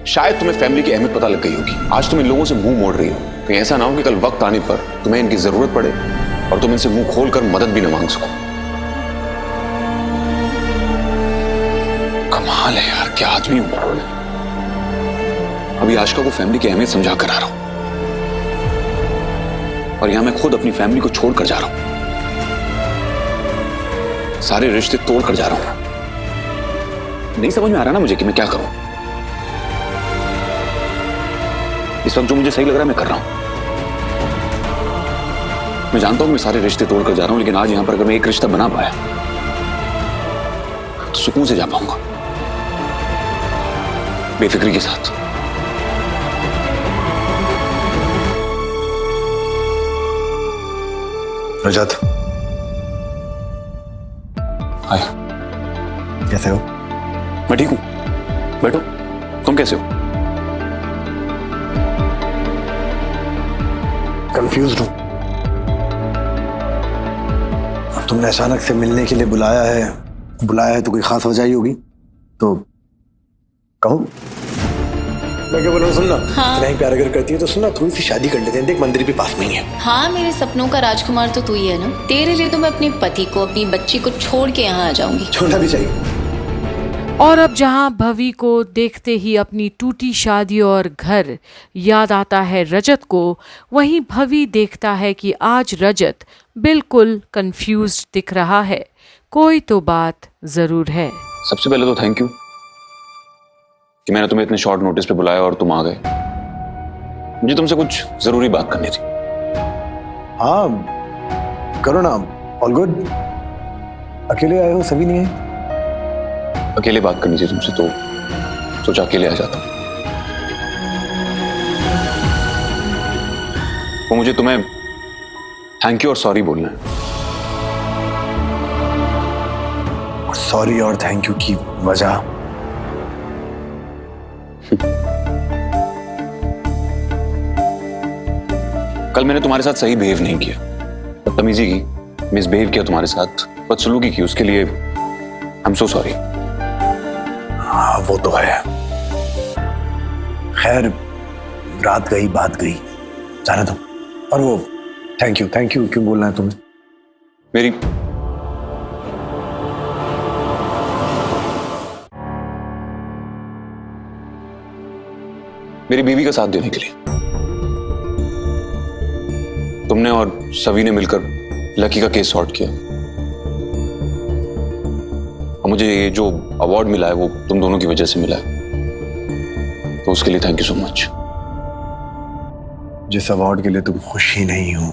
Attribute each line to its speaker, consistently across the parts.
Speaker 1: शायद तुम्हें फैमिली की अहमियत पता लग गई होगी। आज तुम इन लोगों से मुंह मोड़ रही हो, कहीं ऐसा ना हो कि कल वक्त आने पर तुम्हें इनकी जरूरत पड़े और तुम इनसे मुंह खोलकर मदद भी न मांग सको। कमाल है यार, क्या आदमी हूं। अभी आशिका को फैमिली की अहमियत समझा कर आ रहा हूं और यहां मैं खुद अपनी फैमिली को छोड़कर जा रहा हूं, सारे रिश्ते तोड़कर जा रहा हूं। नहीं समझ में आ रहा ना मुझे कि मैं क्या करूं। इस वक्त जो मुझे सही लग रहा है मैं कर रहा हूं। मैं जानता हूं मैं सारे रिश्ते तोड़कर जा रहा हूं, लेकिन आज यहां पर अगर मैं एक रिश्ता बना पाया तो सुकून से जा पाऊंगा, बेफिक्री के साथ।
Speaker 2: रजत,
Speaker 1: हाय,
Speaker 2: कैसे हो?
Speaker 1: मैं ठीक हूं, बैठो। तुम कैसे हो?
Speaker 2: कंफ्यूज हूं। अब तुमने अचानक से मिलने के लिए बुलाया है तो कोई खास वजह ही होगी, तो कहो। मैं क्या बोल रहा हूँ, सुनना।
Speaker 3: हाँ।
Speaker 2: इतना ही प्यार अगर करती है तो सुनना, थोड़ी सी शादी कर लेते हैं। देख, मंदिर भी पास में ही है।
Speaker 3: हाँ, मेरे सपनों का राजकुमार तो तू ही है ना। तेरे लिए तो मैं अपने पति को, अपनी बच्ची को छोड़ के यहाँ आ जाऊंगी।
Speaker 2: छोड़ना भी चाहिए।
Speaker 4: और अब जहां भवी को देखते ही अपनी टूटी शादी और घर याद आता है रजत को, वहीं भवी देखता है कि आज रजत बिल्कुल कंफ्यूज्ड दिख रहा है। कोई तो बात जरूर है।
Speaker 1: सबसे पहले तो थैंक यू कि मैंने तुम्हें इतने शॉर्ट नोटिस पे बुलाया और तुम आ गए। मुझे तुमसे कुछ जरूरी बात करनी थी।
Speaker 2: हाँ, करो ना। All good. अकेले आए हो, सभी नहीं है?
Speaker 1: अकेले बात करनी थी तुमसे, तो सोचा अकेले आ जाता हूं। वो मुझे तुम्हें थैंक यू और सॉरी बोलना है।
Speaker 2: सॉरी और थैंक यू की वजह?
Speaker 1: कल मैंने तुम्हारे साथ सही बिहेव नहीं किया, बदतमीजी की, मिसबिहेव किया तुम्हारे साथ, बदसलूकी की। उसके लिए आई एम सो सॉरी।
Speaker 2: हाँ, वो तो है। खैर, रात गई, बात गई, जाने दो। और वो थैंक यू क्यों बोलना है तुम्हें?
Speaker 1: मेरी बीवी का साथ देने के लिए। तुमने और सभी ने मिलकर लकी का केस सॉर्ट किया और मुझे ये जो अवार्ड मिला है वो तुम दोनों की वजह से मिला है, तो उसके लिए थैंक यू सो मच।
Speaker 2: जिस अवार्ड के लिए तुम खुश ही नहीं हो,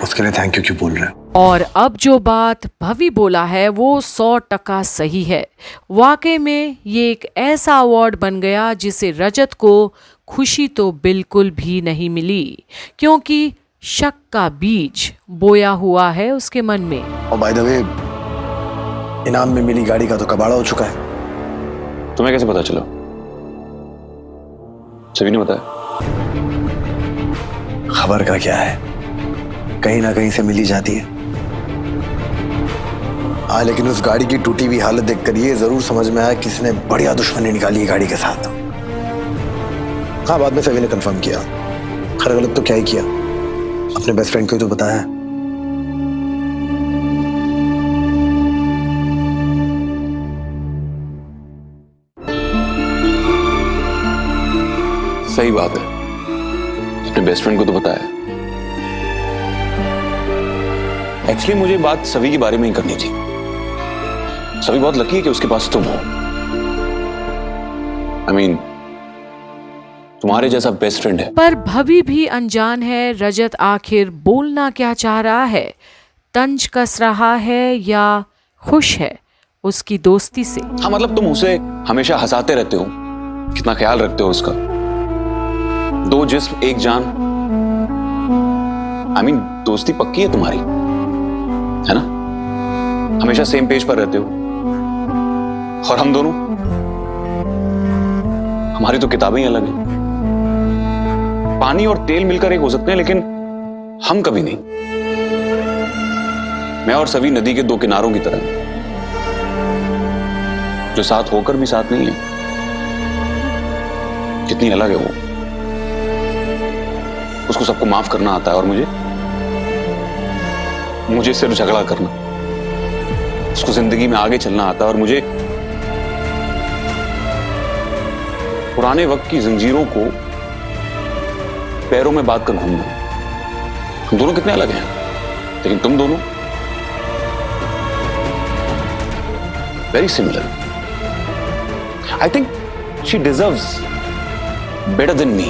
Speaker 2: उसके लिए थैंक यू क्यों बोल रहे हो?
Speaker 4: और अब जो बात भवी बोला है वो 100% सही है। वाकई में ये एक ऐसा अवार्ड बन गया जिसे रजत को खुशी तो बिल्कुल भी नहीं मिली, क्योंकि शक का बीज बोया हुआ है उसके मन में।
Speaker 2: और बाय द वे, इनाम में मिली गाड़ी का तो कबाड़ा हो चुका है।
Speaker 1: तुम्हें कैसे पता चला? सभी ने बताया।
Speaker 2: खबर का क्या है, कहीं ना कहीं से मिली जाती है। हाँ, लेकिन उस गाड़ी की टूटी हुई हालत देखकर ये जरूर समझ में आया किसने बढ़िया दुश्मनी निकाली है गाड़ी के साथ। हाँ, बाद में सभी ने कंफर्म किया। खैर, गलत तो क्या ही किया, अपने बेस्ट फ्रेंड को ही तो बताया।
Speaker 1: सही बात है, अपने बेस्ट फ्रेंड को तो बताया। एक्चुअली मुझे बात सभी के बारे में ही करनी थी। सभी बहुत लकी है कि उसके पास तुम हो। I mean, तुम्हारे जैसा बेस्ट फ्रेंड है।
Speaker 4: पर भवी भी अनजान है रजत आखिर बोलना क्या चाह रहा है। तंज कस रहा है या खुश है उसकी दोस्ती से।
Speaker 1: हाँ, मतलब तुम उसे हमेशा हंसाते रहते हो, कितना ख्याल रखते हो उसका। दो जिस्म एक जान। I mean, दोस्ती पक्की है तुम्हारी, है ना? हमेशा सेम पेज पर रहते हो। और हम दोनों, हमारी तो किताबें ही अलग हैं। पानी और तेल मिलकर एक हो सकते हैं, लेकिन हम कभी नहीं। मैं और सभी नदी के दो किनारों की तरह हैं, जो साथ होकर भी साथ नहीं है। कितनी अलग है वो। उसको सबको माफ करना आता है और मुझे सिर्फ झगड़ा करना। उसको जिंदगी में आगे चलना आता है और मुझे पुराने वक्त की जंजीरों को पैरों में बांध कर घूमना। हम दोनों कितने अलग हैं, लेकिन तुम दोनों very similar. I think she deserves better than me,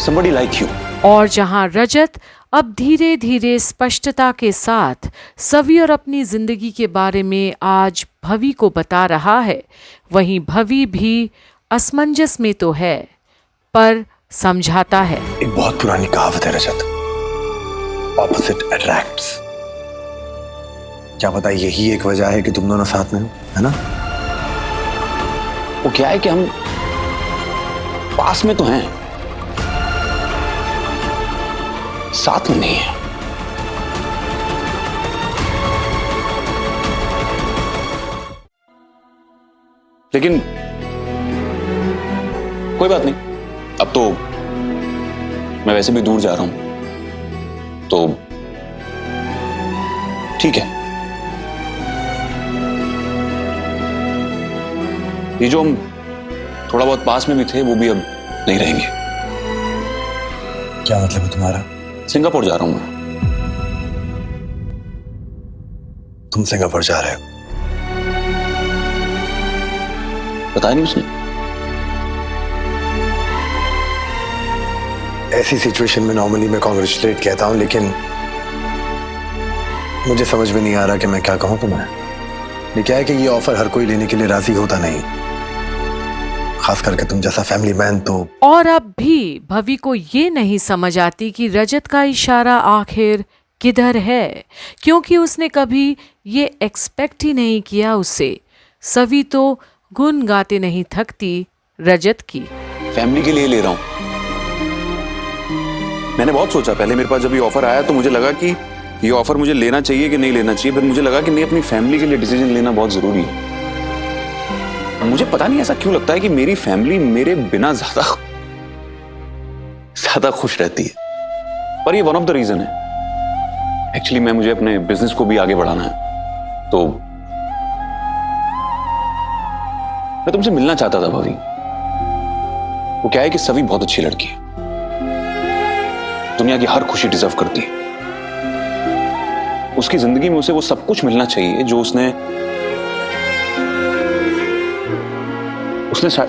Speaker 1: somebody like you।
Speaker 4: और जहां रजत अब धीरे धीरे स्पष्टता के साथ सवी और अपनी जिंदगी के बारे में आज भवी को बता रहा है, वहीं भवी भी असमंजस में तो है पर समझाता है।
Speaker 2: एक बहुत पुरानी कहावत है रजत, ऑपोजिट अट्रैक्ट्स। क्या पता यही एक वजह है कि तुम दोनों साथ में हो, है ना?
Speaker 1: वो क्या है कि हम पास में तो हैं, साथ में नहीं है। लेकिन कोई बात नहीं, अब तो मैं वैसे भी दूर जा रहा हूं, तो ठीक है। ये जो हम थोड़ा बहुत पास में भी थे वो भी अब नहीं रहेंगे।
Speaker 2: क्या मतलब है तुम्हारा?
Speaker 1: सिंगापुर जा रहा हूं मैं।
Speaker 2: तुम सिंगापुर जा रहे हो?
Speaker 1: बताया नहीं उसने?
Speaker 2: ऐसी सिचुएशन में नॉर्मली मैं कॉन्ग्रेचुलेट कहता हूं, लेकिन मुझे समझ में नहीं आ रहा कि मैं क्या कहूं तुम्हें। ये क्या है कि ये ऑफर हर कोई लेने के लिए राजी होता नहीं, खास करके तुम जैसा फैमिली मैन। तो
Speaker 4: और अब भी भवी को ये नहीं समझ आती कि रजत का इशारा आखिर किधर है, क्योंकि उसने कभी ये एक्सपेक्ट ही नहीं किया उससे। सवी तो गुन गाते नहीं थकती रजत की।
Speaker 1: फैमिली के लिए ले रहा हूं। मैंने बहुत सोचा, पहले मेरे पास जब ये ऑफर आया तो मुझे लगा कि ये ऑफर मुझे लेना चाहिए कि नहीं लेना चाहिए। फिर मुझे लगा कि नहीं, अपनी फैमिली के लिए डिसीजन लेना बहुत जरूरी है। मुझे पता नहीं ऐसा क्यों लगता है कि मेरी फैमिली मेरे बिना ज्यादा खुश रहती है, पर ये वन ऑफ द रीजन है। एक्चुअली मुझे अपने बिजनेस को भी आगे बढ़ाना है, तो मैं तुमसे मिलना चाहता था भाभी। वो क्या है कि सवी बहुत अच्छी लड़की है, दुनिया की हर खुशी डिजर्व करती है। उसकी जिंदगी में उसे वो सब कुछ मिलना चाहिए जो उसने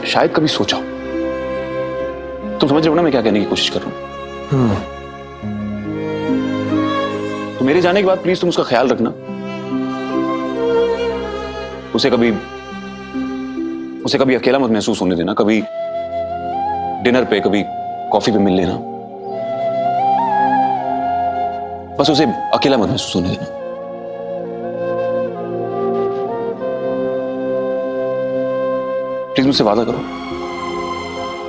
Speaker 1: शायद कभी सोचा। तुम समझ रहे हो ना मैं क्या कहने की कोशिश कर रहा हूं? तो मेरे जाने के बाद प्लीज तुम उसका ख्याल रखना। उसे कभी अकेला मत महसूस होने देना। कभी डिनर पे, कभी कॉफी पे मिल लेना। बस उसे अकेला मत महसूस होने देना। प्लीज मुझसे वादा करो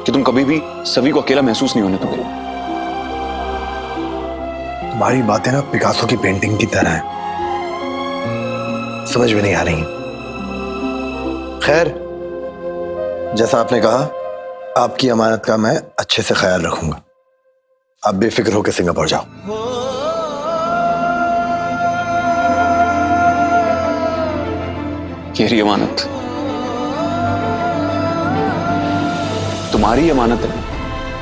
Speaker 1: कि तुम कभी भी सभी को अकेला महसूस नहीं होने दोगे।
Speaker 2: तुम्हारी बातें ना पिकासो की पेंटिंग की तरह हैं, समझ में नहीं आ रही। खैर, जैसा आपने कहा, आपकी अमानत का मैं अच्छे से ख्याल रखूंगा। आप बेफिक्र होकर सिंगापुर जाओ।
Speaker 1: ये अमानत तुम्हारी अमानत है।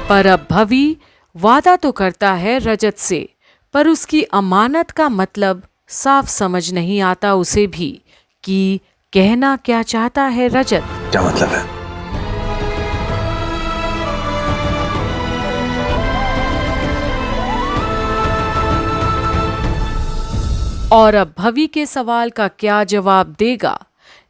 Speaker 4: पर अब भवी वादा तो करता है रजत से, पर उसकी अमानत का मतलब साफ समझ नहीं आता उसे भी कि कहना क्या चाहता है रजत।
Speaker 2: क्या मतलब है?
Speaker 4: और अब भवी के सवाल का क्या जवाब देगा,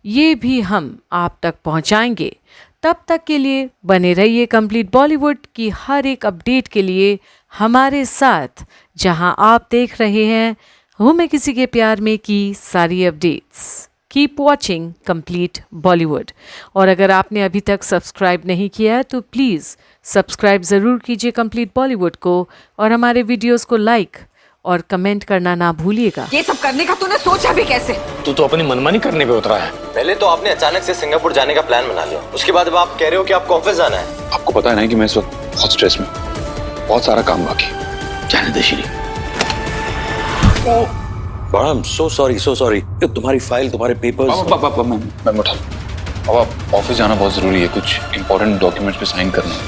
Speaker 4: ये भी हम आप तक पहुंचाएंगे। तब तक के लिए बने रहिए कंप्लीट बॉलीवुड की हर एक अपडेट के लिए हमारे साथ, जहां आप देख रहे हैं हूं मैं किसी के प्यार में की सारी updates. Keep watching complete Bollywood. और अगर आपने अभी तक सब्सक्राइब नहीं किया है तो प्लीज़ सब्सक्राइब ज़रूर कीजिए कंप्लीट बॉलीवुड को, और हमारे वीडियोस को लाइक और कमेंट करना ना भूलिएगा।
Speaker 5: ये सब करने का तूने सोचा भी कैसे?
Speaker 6: तू तो अपनी मनमानी करने पे उतरा है।
Speaker 7: पहले तो आपने अचानक से सिंगापुर जाने का प्लान बना लिया, उसके बाद अब आप कह रहे हो कि आपको ऑफिस जाना है।
Speaker 1: आपको पता है ना कि मैं इस वक्त बहुत स्ट्रेस में, बहुत सारा काम बाकी। जाने दे श्री।
Speaker 7: बड़ा सो सॉरी तुम्हारी फाइल, तुम्हारे पेपर्स।
Speaker 1: मैं उठा। अब आप ऑफिस जाना बहुत जरूरी है, कुछ इंपॉर्टेंट डॉक्यूमेंट्स पे साइन करना है।